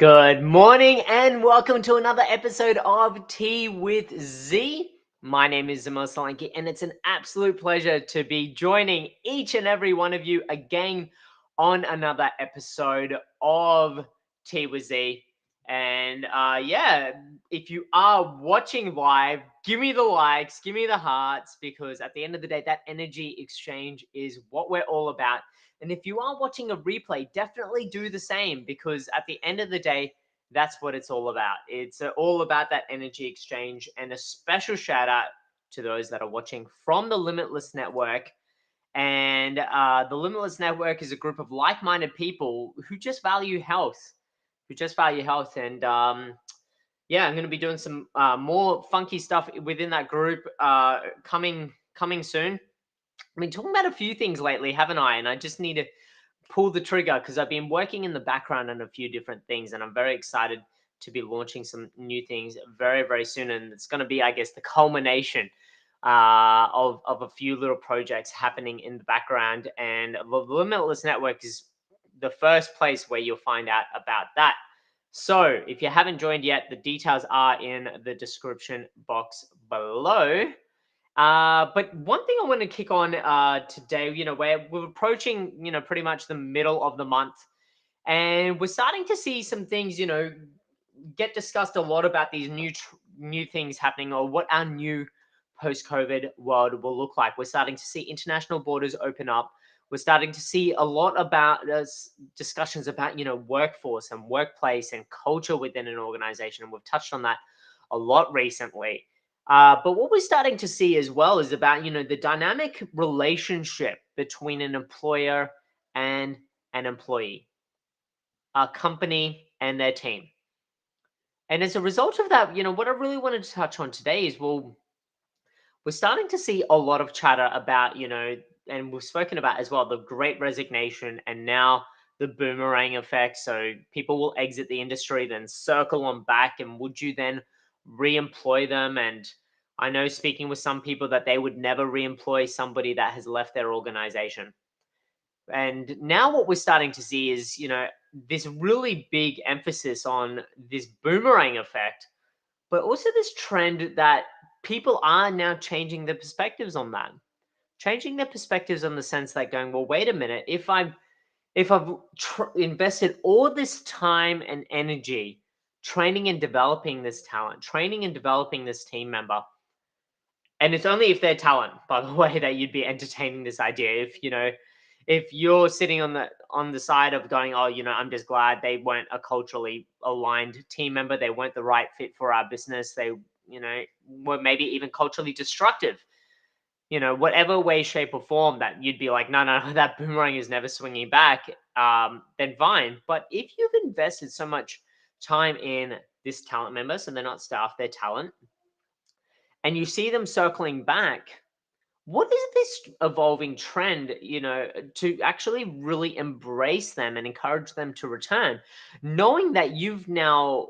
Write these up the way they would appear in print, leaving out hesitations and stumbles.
Good morning and welcome to another episode of Tea with Z. My name is Zamil Solanki and it's an absolute pleasure to be joining each and every one of you again on another episode of Tea with Z. And if you are watching live, give me the likes, give me the hearts, because at the end of the day, that energy exchange is what we're all about. And if you are watching a replay, definitely do the same, because at the end of the day, that's what it's all about. It's all about that energy exchange. And a special shout out to those that are watching from the Limitless Network. And the Limitless Network is a group of like-minded people who just value health, And I'm going to be doing some more funky stuff within that group coming soon. I've been talking about a few things lately, haven't I? And I just need to pull the trigger because I've been working in the background on a few different things, and I'm very excited to be launching some new things very, very soon. And it's going to be, I guess, the culmination of a few little projects happening in the background. And the Limitless Network is the first place where you'll find out about that. So if you haven't joined yet, the details are in the description box below. But one thing I want to kick on today, where we're approaching, pretty much the middle of the month, and we're starting to see some things, get discussed a lot about these new things happening, or what our new post-COVID world will look like. We're starting to see international borders open up. We're starting to see a lot about discussions about, workforce and workplace and culture within an organization. And we've touched on that a lot recently. But what we're starting to see as well is about, the dynamic relationship between an employer and an employee, a company and their team. And as a result of that, what I really wanted to touch on today is, well, we're starting to see a lot of chatter about, and we've spoken about as well, the great resignation and now the boomerang effect. So people will exit the industry, then circle on back. And would you then re-employ them? And I know, speaking with some people, that they would never re-employ somebody that has left their organization. And now what we're starting to see is, this really big emphasis on this boomerang effect, but also this trend that people are now changing their perspectives on that. Changing their perspectives on the sense that going, well, wait a minute, if I've invested all this time and energy training and developing this talent, training and developing this team member, and it's only if they're talent, by the way, that you'd be entertaining this idea. If you're sitting on the side of going, oh, I'm just glad they weren't a culturally aligned team member, they weren't the right fit for our business, they, were maybe even culturally destructive, whatever way, shape, or form, that you'd be like, no, that boomerang is never swinging back, then fine. But if you've invested so much time in this talent member, so they're not staff, they're talent, and you see them circling back, what is this evolving trend, to actually really embrace them and encourage them to return, knowing that you've now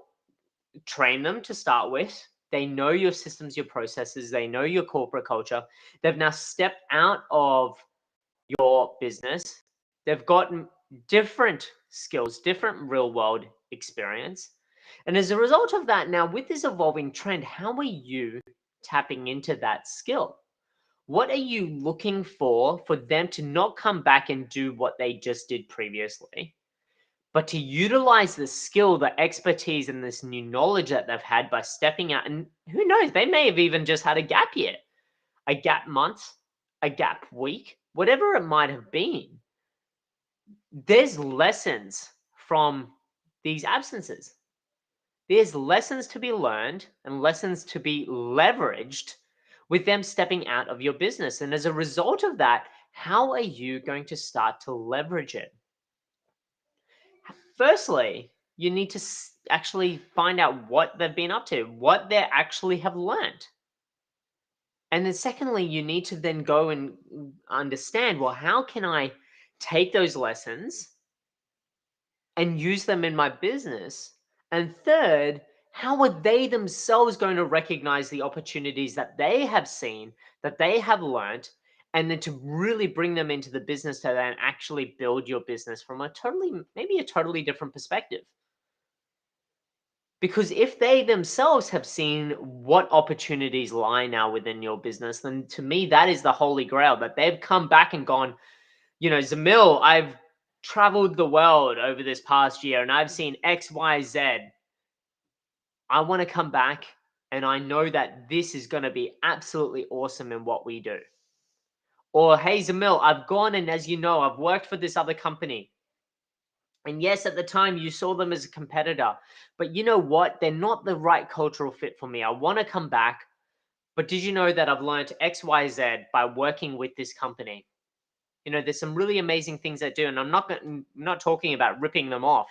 trained them to start with? They know your systems, your processes, they know your corporate culture. They've now stepped out of your business. They've gotten different skills, different real world experience. And as a result of that, now with this evolving trend, how are you tapping into that skill? What are you looking for them to not come back and do what they just did previously, but to utilize the skill, the expertise, and this new knowledge that they've had by stepping out? And who knows, they may have even just had a gap year, a gap month, a gap week, whatever it might have been. There's lessons from these absences. There's lessons to be learned and lessons to be leveraged with them stepping out of your business. And as a result of that, how are you going to start to leverage it? Firstly, you need to actually find out what they've been up to, what they actually have learned. And then secondly, you need to then go and understand, well, how can I take those lessons and use them in my business? And third, how are they themselves going to recognize the opportunities that they have seen, that they have learned, and then to really bring them into the business to then actually build your business from maybe a totally different perspective? Because if they themselves have seen what opportunities lie now within your business, then to me, that is the holy grail, that they've come back and gone, Zamil, I've traveled the world over this past year and I've seen X, Y, Z. I want to come back and I know that this is going to be absolutely awesome in what we do. Or, hey, Zamil, I've gone and as you know, I've worked for this other company. And yes, at the time you saw them as a competitor, but you know what? They're not the right cultural fit for me. I want to come back, but did you know that I've learned X, Y, Z by working with this company? There's some really amazing things they do, and I'm not talking about ripping them off,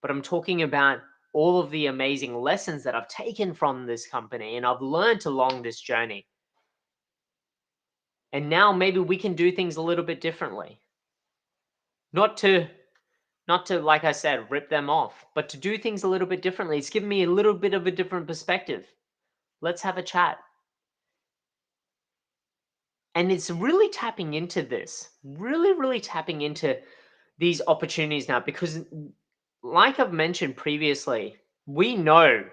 but I'm talking about all of the amazing lessons that I've taken from this company and I've learned along this journey. And now maybe we can do things a little bit differently. Not to, like I said, rip them off, but to do things a little bit differently. It's given me a little bit of a different perspective. Let's have a chat. And it's really tapping into this, really tapping into these opportunities now, because like I've mentioned previously, we know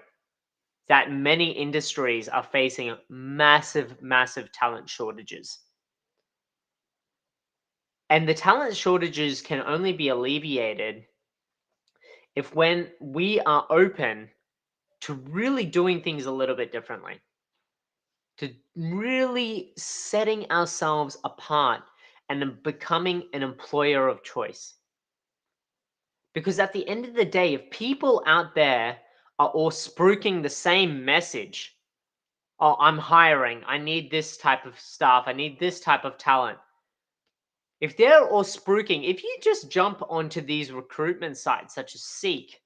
that many industries are facing massive talent shortages. And the talent shortages can only be alleviated if when we are open to really doing things a little bit differently, to really setting ourselves apart and then becoming an employer of choice. Because at the end of the day, if people out there are all spruiking the same message, oh, I'm hiring, I need this type of staff, I need this type of talent. If they're all spruiking, if you just jump onto these recruitment sites such as Seek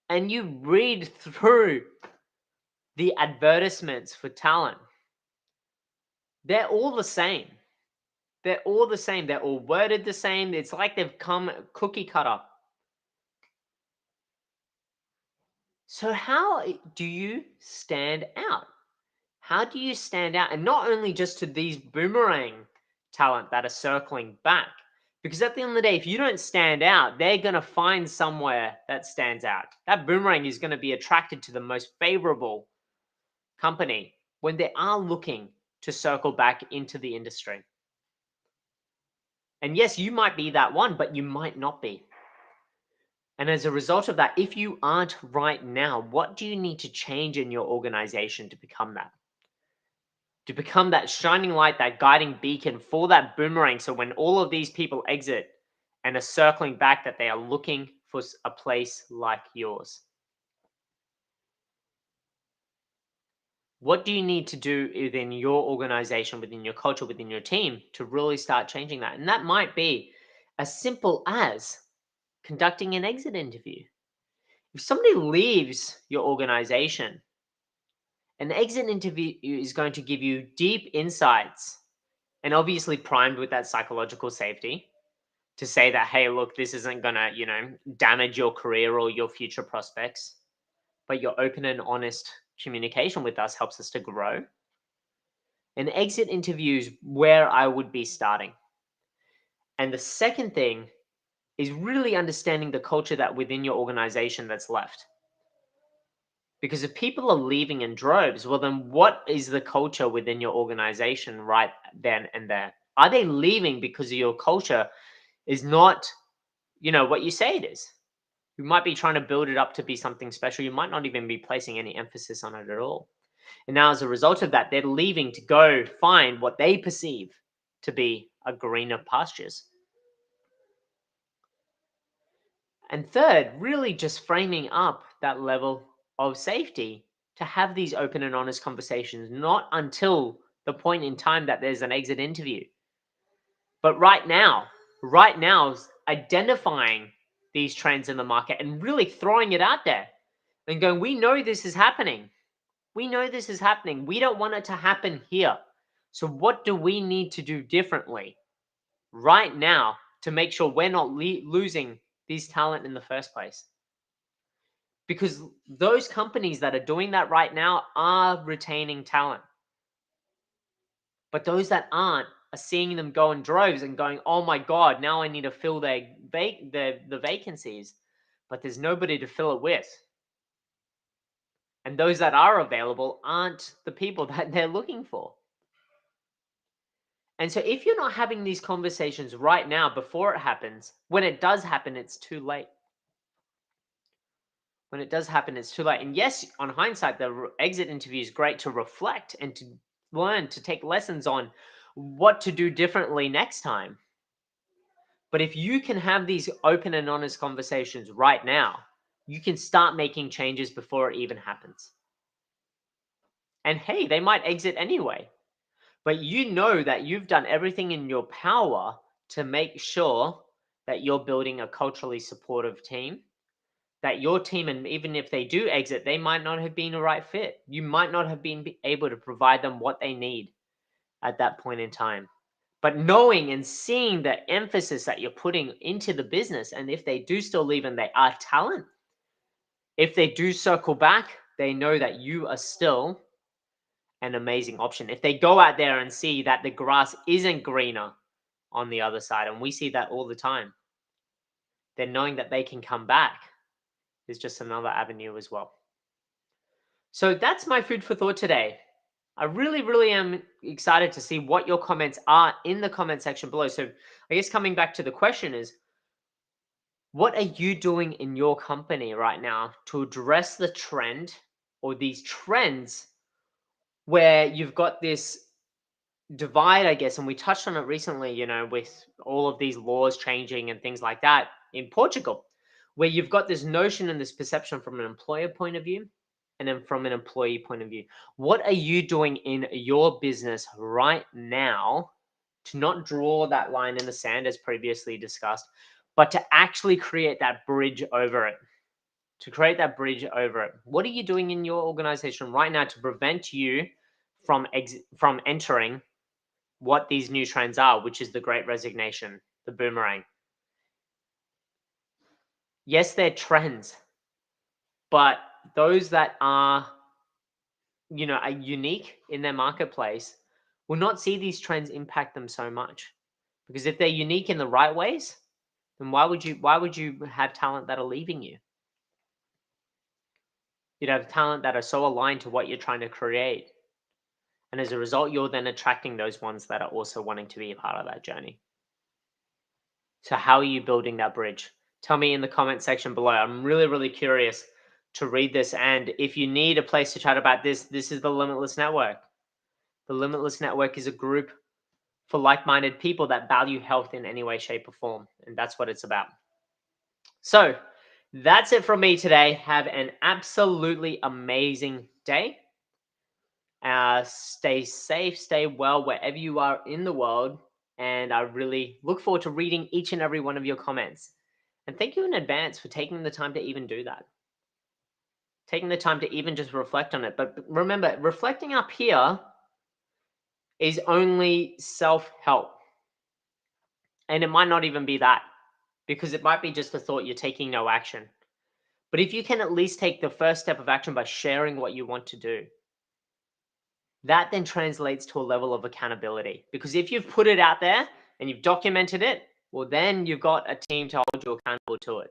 and you read through the advertisements for talent, they're all the same. They're all the same. They're all worded the same. It's like they've come cookie cutter. So how do you stand out? How do you stand out? And not only just to these boomerang talent that are circling back, because at the end of the day, if you don't stand out, they're going to find somewhere that stands out. That boomerang is going to be attracted to the most favorable company when they are looking to circle back into the industry. And yes, you might be that one, but you might not be. And as a result of that, if you aren't right now, what do you need to change in your organization to become that? To become that shining light, that guiding beacon for that boomerang. So when all of these people exit and are circling back, that they are looking for a place like yours. What do you need to do within your organization, within your culture, within your team to really start changing that? And that might be as simple as conducting an exit interview. If somebody leaves your organization, an exit interview is going to give you deep insights and obviously primed with that psychological safety to say that, hey, look, this isn't going to, damage your career or your future prospects, but your open and honest communication with us helps us to grow. An exit interview is where I would be starting. And the second thing is really understanding the culture that within your organization that's left. Because if people are leaving in droves, well, then what is the culture within your organization right then and there? Are they leaving because your culture is not, what you say it is? You might be trying to build it up to be something special. You might not even be placing any emphasis on it at all. And now, as a result of that, they're leaving to go find what they perceive to be a greener pastures. And third, really just framing up that level of safety to have these open and honest conversations, not until the point in time that there's an exit interview. But right now, identifying these trends in the market and really throwing it out there and going, we know this is happening. We know this is happening. We don't want it to happen here. So what do we need to do differently right now to make sure we're not losing these talent in the first place? Because those companies that are doing that right now are retaining talent. But those that aren't are seeing them go in droves and going, oh my God, now I need to fill the vacancies. But there's nobody to fill it with. And those that are available aren't the people that they're looking for. And so if you're not having these conversations right now before it happens, when it does happen, it's too late. When it does happen, it's too late. And yes, on hindsight, the exit interview is great to reflect and to learn, to take lessons on what to do differently next time. But if you can have these open and honest conversations right now, you can start making changes before it even happens. And hey, they might exit anyway. But you know that you've done everything in your power to make sure that you're building a culturally supportive team, that your team, and even if they do exit, they might not have been a right fit. You might not have been able to provide them what they need at that point in time. But knowing and seeing the emphasis that you're putting into the business, and if they do still leave and they are talent, if they do circle back, they know that you are still an amazing option. If they go out there and see that the grass isn't greener on the other side, and we see that all the time, then knowing that they can come back is just another avenue as well. So that's my food for thought today. I really am excited to see what your comments are in the comment section below. So I guess coming back to the question is, what are you doing in your company right now to address the trend or these trends where you've got this divide, I guess, and we touched on it recently, with all of these laws changing and things like that in Portugal, where you've got this notion and this perception from an employer point of view and then from an employee point of view. What are you doing in your business right now to not draw that line in the sand as previously discussed, but to actually create that bridge over it? To create that bridge over it. What are you doing in your organization right now to prevent you from entering what these new trends are, which is the great resignation, the boomerang? Yes, they're trends, but those that are, are unique in their marketplace will not see these trends impact them so much. Because if they're unique in the right ways, then why would you have talent that are leaving you? You'd have talent that are so aligned to what you're trying to create. And as a result, you're then attracting those ones that are also wanting to be a part of that journey. So how are you building that bridge? Tell me in the comment section below. I'm really curious to read this. And if you need a place to chat about this, this is the Limitless Network. The Limitless Network is a group for like-minded people that value health in any way, shape, or form. And that's what it's about. So that's it from me today. Have an absolutely amazing day. Stay safe, stay well wherever you are in the world. And I really look forward to reading each and every one of your comments. And thank you in advance for taking the time to even do that. Taking the time to even just reflect on it. But remember, reflecting up here is only self-help. And it might not even be that, because it might be just a thought you're taking no action. But if you can at least take the first step of action by sharing what you want to do, that then translates to a level of accountability. Because if you've put it out there and you've documented it, well, then you've got a team to hold you accountable to it.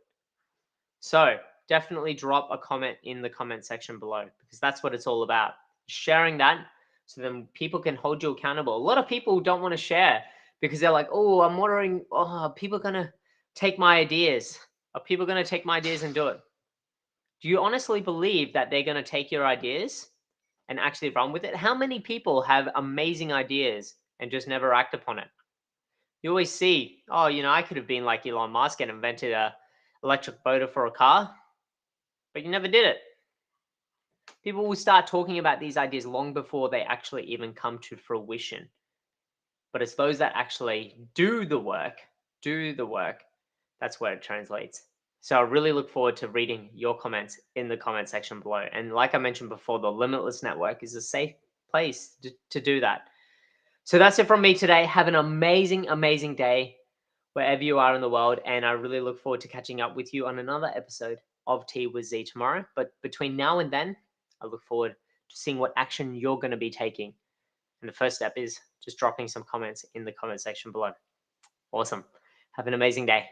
So definitely drop a comment in the comment section below, because that's what it's all about. Sharing that so then people can hold you accountable. A lot of people don't want to share because they're like, oh, I'm wondering, are people going to take my ideas? Are people going to take my ideas and do it? Do you honestly believe that they're going to take your ideas and actually run with it? How many people have amazing ideas and just never act upon it? You always see, oh, I could have been like Elon Musk and invented a electric motor for a car, but you never did it. People will start talking about these ideas long before they actually even come to fruition. But it's those that actually do the work, that's where it translates. So I really look forward to reading your comments in the comment section below. And like I mentioned before, the Limitless Network is a safe place to do that. So that's it from me today. Have an amazing day wherever you are in the world. And I really look forward to catching up with you on another episode of Tea with Z tomorrow. But between now and then, I look forward to seeing what action you're going to be taking. And the first step is just dropping some comments in the comment section below. Awesome. Have an amazing day.